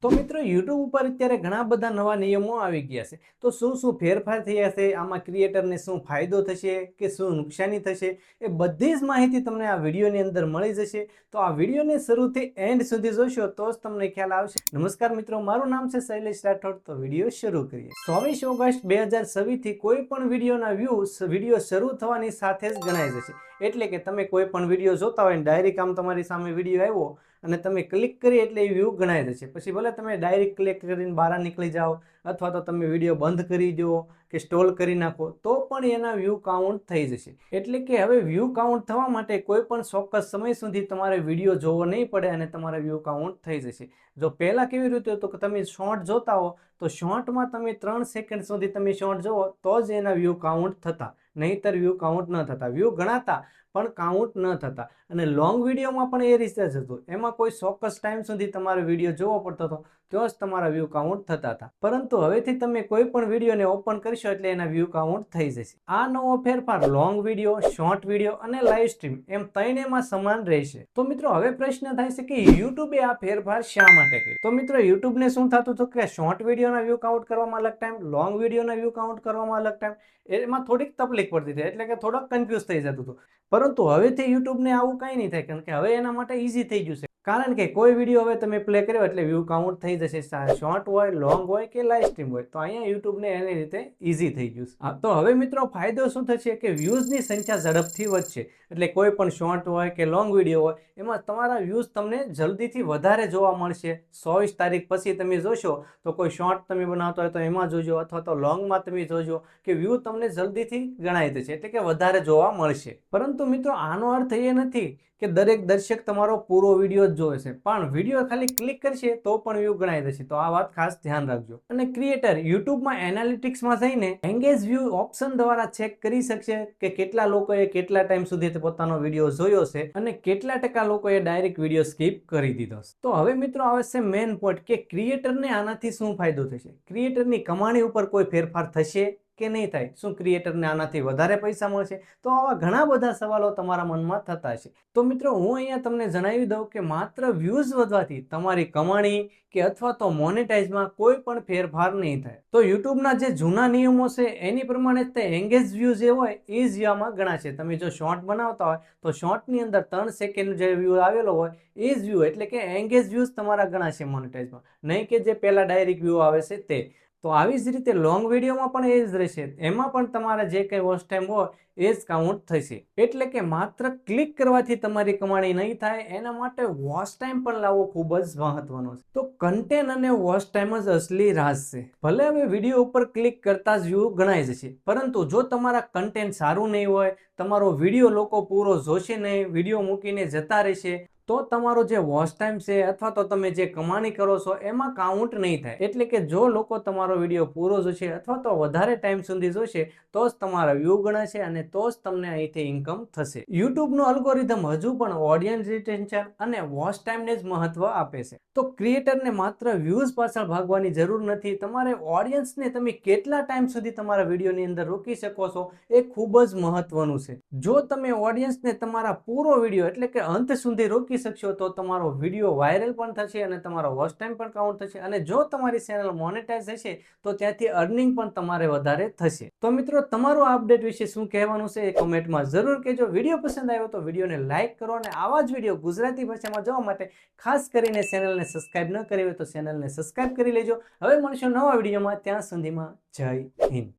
તો મિત્રો યુટ્યુબ ઉપર અત્યારે ઘણા બધા નવા નિયમો આવી ગયા છે. તો શું ફેરફાર થયા છે, આમાં ક્રિએટરને શું ફાયદો થશે કે શું નુકસાની થશે, એ બધી જ માહિતી તમને આ વિડીયોની અંદર મળી જશે. તો આ વિડીયોને શરૂથી એન્ડ સુધી જોશો તો જ તમને ખ્યાલ આવશે. નમસ્કાર મિત્રો, મારું નામ છે શૈલેષ રાઠોડ. તો વિડીયો શરૂ કરીએ. 24 ઓગસ્ટ 2026 થી કોઈ પણ વિડીયોના વ્યૂઝ વિડીયો શરૂ થવાની સાથે જ ગણાઈ જશે. એટલે કે તમે કોઈ પણ વિડીયો જોતા હોય ને ડાયરેક્ટ આમ તમારી સામે વિડીયો આવ્યો અને તમે ક્લિક કરી એટલે એ વ્યૂ ગણાઈ જશે. પછી ભલે તમે ડાયરેક્ટ ક્લિક કરીને બહાર નીકળી જાઓ અથવા તો તમે વિડીયો બંધ કરી દો કે સ્ટોલ કરી નાખો તો પણ એના વ્યૂ કાઉન્ટ થઈ જશે. એટલે કે હવે વ્યૂ કાઉન્ટ થવા માટે કોઈ પણ ચોક્કસ સમય સુધી તમારે વિડીયો જોવો નહીં પડે અને તમારા વ્યૂ કાઉન્ટ થઈ જશે. જો પહેલાં કેવી રીતે હતું કે તમે શોર્ટ જોતા હો તો શોર્ટમાં તમે 3 સેકન્ડ સુધી તમે શોર્ટ જોવો તો જ એના વ્યૂ કાઉન્ટ થતા, નહીંતર વ્યૂ કાઉન્ટ ન થતા. વ્યૂ ગણાતા પણ કાઉન્ટ ન થતા. અને લોંગ વિડીયોમાં પણ એ રીતે જ હતું. એમાં કોઈ ચોક્કસ ટાઈમ સુધી તમારે વિડીયો જોવો પડતો હતો તો જ તમારા વ્યૂ કાઉન્ટ થતા હતા. પરંતુ હવેથી તમે કોઈ પણ વિડીયોને ઓપન કરશો એટલે એના વ્યૂ કાઉન્ટ થઈ જશે. આ નવો ફેરફાર લોંગ વિડીયો, શોર્ટ વિડીયો અને લાઈવ સ્ટ્રીમ એમ ત્રણેયમાં સમાન રહેશે. તો મિત્રો હવે પ્રશ્ન થાય છે કે યુટ્યુબે આ ફેરફાર શા માટે કર્યો? તો મિત્રો યુટ્યુબને શું થતું હતું કે શોર્ટ વિડીયોના વ્યૂ કાઉન્ટ કરવામાં અલગ ટાઈમ, લોંગ વિડીયોના વ્યૂ કાઉન્ટ કરવામાં અલગ ટાઈમ, એમાં થોડીક તકલીફ પડતી હતી. એટલે કે થોડોક કન્ફ્યુઝ થઈ જતું હતું. પરંતુ હવેથી યુટ્યુબને આવું કંઈ નહીં થાય, કારણ કે હવે એના માટે ઈઝી થઈ ગયું છે. કારણ કે કોઈ વિડીયો હવે તમે પ્લે કર્યો એટલે વ્યૂ કાઉન્ટ થઈ જશે. શોર્ટ હોય, લોંગ હોય કે લાઈવ સ્ટ્રીમ હોય, તો અહીંયા યુટ્યુબને એની રીતે ઈઝી થઈ ગયું છે. તો હવે મિત્રો ફાયદો શું થશે કે વ્યૂઝની સંખ્યા ઝડપથી વધશે. એટલે કોઈ પણ શોર્ટ હોય કે લોંગ વિડીયો હોય એમાં તમારા વ્યૂઝ તમને જલ્દીથી વધારે જોવા મળશે. 24 તારીખ પછી તમે જોશો તો કોઈ શોર્ટ તમે બનાવતો હોય તો એમાં જોજો, અથવા તો લોંગમાં તમે જોજો કે વ્યૂ તમને જલ્દીથી ગણાઈ જશે, એટલે કે વધારે જોવા મળશે. પરંતુ મિત્રો આનો અર્થ એ નથી કે દરેક દર્શક તમારો પૂરો વિડીયો જ જોવે છે, પણ વિડીયો ખાલી ક્લિક કરશે તો પણ વ્યૂ ગણાઈ જશે. તો આ વાત ખાસ ધ્યાન રાખજો. અને ક્રિએટર યુટ્યુબમાં એનાલિટિક્સમાં જઈને એંગેજ વ્યૂ ઓપ્શન દ્વારા ચેક કરી શકશે કે કેટલા લોકોએ કેટલા ટાઈમ સુધી પોતાનો વિડીયો જોયો છે અને કેટલા ટકા લોકોએ ડાયરેક્ટ વિડીયો સ્કીપ કરી દીધો. તો હવે મિત્રો આવે છે મેઇન પોઈન્ટ કે ક્રિએટરને આનાથી શું ફાયદો થશે? ક્રિએટરની કમાણી ઉપર કોઈ ફેરફાર થશે કે નહીં થાય? શું ક્રિએટરને આનાથી વધારે પૈસા મળશે? તો આવા ઘણા બધા સવાલો તમારા મનમાં થતા છે. તો મિત્રો હું અહીંયા તમને જણાવી દઉં કે માત્ર વ્યૂઝ વધવાથી તમારી કમાણી કે અથવા તો મોનેટાઇઝમાં કોઈ પણ ફેરફાર નહીં થાય. તો યુટ્યુબના જે જૂના નિયમો છે એની પ્રમાણે જ તે એંગેજ વ્યૂ જે હોય એ જ આમાં ગણાશે. તમે જો શોર્ટ બનાવતા હોય તો શોર્ટની અંદર 3 સેકન્ડ જે વ્યૂ આવેલો હોય એ જ વ્યૂ, એટલે કે એંગેજ વ્યૂઝ તમારા ગણાશે મોનેટાઇઝમાં, નહીં કે જે પહેલા ડાયરેક્ટ વ્યૂ આવે છે તે. તો આવી જ રીતે લોંગ વિડીયોમાં પણ એ જ રહેશે. એમાં પણ તમારા જે કંઈ વોચ ટાઈમ હોય એ જ કાઉન્ટ થશે. એટલે કે માત્ર ક્લિક કરવાથી તમારી કમાણી નહીં થાય, એના માટે વોચ ટાઈમ પણ લાવવો ખૂબ જ મહત્વનો છે. તો કન્ટેન્ટ અને વોચ ટાઈમ જ અસલી રાજ છે. ભલે હવે વિડીયો ઉપર ક્લિક કરતા જ વ્યૂ ગણાઈ જશે, પરંતુ જો તમારા કન્ટેન્ટ સારું નહીં હોય, તમારો વિડીયો લોકો પૂરો જોશે નહીં, વિડીયો મૂકીને જતા રહેશે, તો તમારો જે વોચ ટાઈમ છે અથવા તો તમે જે કમાણી કરો છો એમાં કાઉન્ટ નહીં થાય. એટલે કે જો લોકો તમારો વિડીયો પૂરો જોશે અથવા તો વધારે ટાઈમ સુધી જોશે તો જ તમારા વ્યૂ ગણાશે અને તો જ તમને અહીંથી ઇન્કમ થશે. યુટ્યુબનું અલ્ગોરિધમ હજુ પણ ઓડિયન્સ રિટેન્શન અને વોચ ટાઈમને જ મહત્વ આપે છે. તો ક્રિએટરને માત્ર વ્યૂઝ પાછળ ભાગવાની જરૂર નથી. તમારે ઓડિયન્સને તમે કેટલા ટાઈમ સુધી તમારા વિડીયોની અંદર રોકી શકો છો એ ખૂબ જ મહત્વનું છે. જો તમે ઓડિયન્સને તમારા પૂરો વિડીયો એટલે કે અંત સુધી રોકી શકશો તો તમારો વિડીયો વાયરલ પણ થશે અને તમારો વોચ ટાઈમ પણ કાઉન્ટ થશે. અને જો તમારી ચેનલ મોનેટાઇઝ હશે તો ત્યાંથી અર્નિંગ પણ તમારે વધારે થશે. તો મિત્રો તમારું આ અપડેટ વિશે શું કહેવાનું છે એ કોમેન્ટમાં જરૂર કહેજો. વિડીયો પસંદ આવ્યો તો વિડીયોને લાઇક કરો અને આવા જ વિડીયો ગુજરાતી ભાષામાં જોવા માટે ખાસ કરીને ચેનલને સબસ્ક્રાઇબ ન કરી હોય તો ચેનલને સબસ્ક્રાઇબ કરી લેજો. હવે મળીશું નવા વિડીયોમાં. ત્યાં સુધીમાં જય હિન્દ.